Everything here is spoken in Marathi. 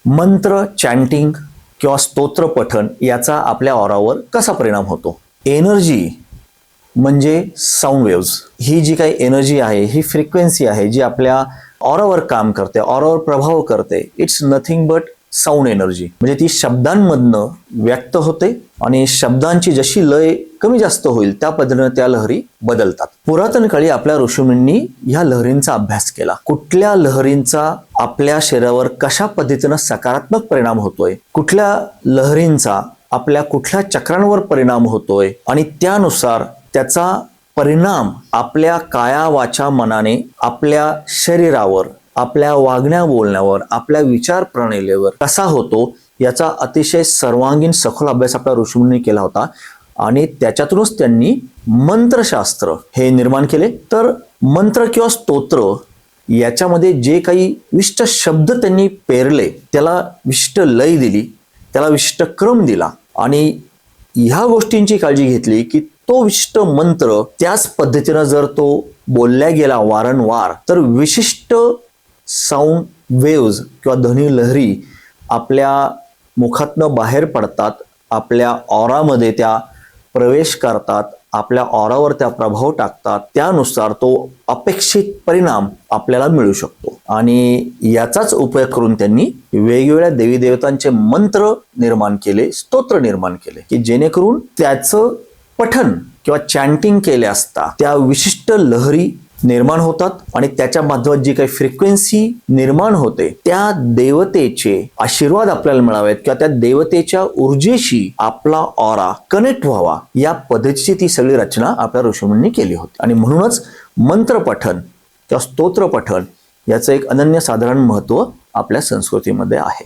मंत्र चॅन्टिंग किंवा स्तोत्र पठण याचा आपल्या ऑरावर कसा परिणाम होतो? एनर्जी म्हणजे साऊंड वेव्स. ही जी काही एनर्जी आहे, ही फ्रिक्वेन्सी आहे जी आपल्या ऑरावर काम करते, ऑरावर प्रभाव करते. It's nothing but sound energy. म्हणजे ती शब्दांमधनं व्यक्त होते आणि शब्दांची जशी लय कमी जास्त होईल त्या पद्धतीने त्या लहरी बदलतात. पुरातन काळी आपल्या ऋषीमुनींनी ह्या लहरींचा अभ्यास केला. कुठल्या लहरींचा आपल्या शरीरावर कशा पद्धतीने सकारात्मक परिणाम होतोय, कुठल्या लहरींचा आपल्या कुठल्या चक्रांवर परिणाम होतोय आणि त्यानुसार त्याचा परिणाम आपल्या काया वाचा मनाने आपल्या शरीरावर, आपल्या वागण्या बोलण्यावर, आपल्या विचार प्रणालीवर कसा होतो याचा अतिशय सर्वांगीण सखोल अभ्यास आपल्या ऋषीमुनींनी केला होता. आणि त्याच्यातूनच त्यांनी मंत्रशास्त्र हे निर्माण केले. तर मंत्र किंवा स्तोत्र याच्यामध्ये जे काही विशिष्ट शब्द त्यांनी पेरले, त्याला विशिष्ट लय दिली, त्याला विशिष्ट क्रम दिला आणि ह्या गोष्टींची काळजी घेतली की तो विशिष्ट मंत्र त्याच पद्धतीनं जर तो बोलल्या गेला वारंवार तर विशिष्ट साऊंड वेव्ज किंवा ध्वनी लहरी आपल्या मुखातनं बाहेर पडतात, आपल्या ऑरामध्ये त्या प्रवेश करतात, आपल्या ऑरावर त्या प्रभाव टाकतात. त्यानुसार तो अपेक्षित परिणाम आपल्याला मिळू शकतो. आणि याचाच उपयोग करून त्यांनी वेगवेगळ्या देवी देवतांचे मंत्र निर्माण केले, स्तोत्र निर्माण केले की जेणेकरून त्याचं पठण किंवा चॅन्टिंग केले असता त्या विशिष्ट लहरी निर्माण होतात आणि त्याच्या माध्यमात जी काही फ्रिक्वेन्सी निर्माण होते त्या देवतेचे आशीर्वाद आपल्याला मिळावेत किंवा त्या देवतेच्या ऊर्जेशी आपला ऑरा कनेक्ट व्हावा, या पद्धतीची ती सगळी रचना आपल्या ऋषीमुनींनी केली होती. आणि म्हणूनच मंत्र पठण किंवा स्तोत्र पठण याचं एक अनन्यसाधारण महत्त्व आपल्या संस्कृतीमध्ये आहे.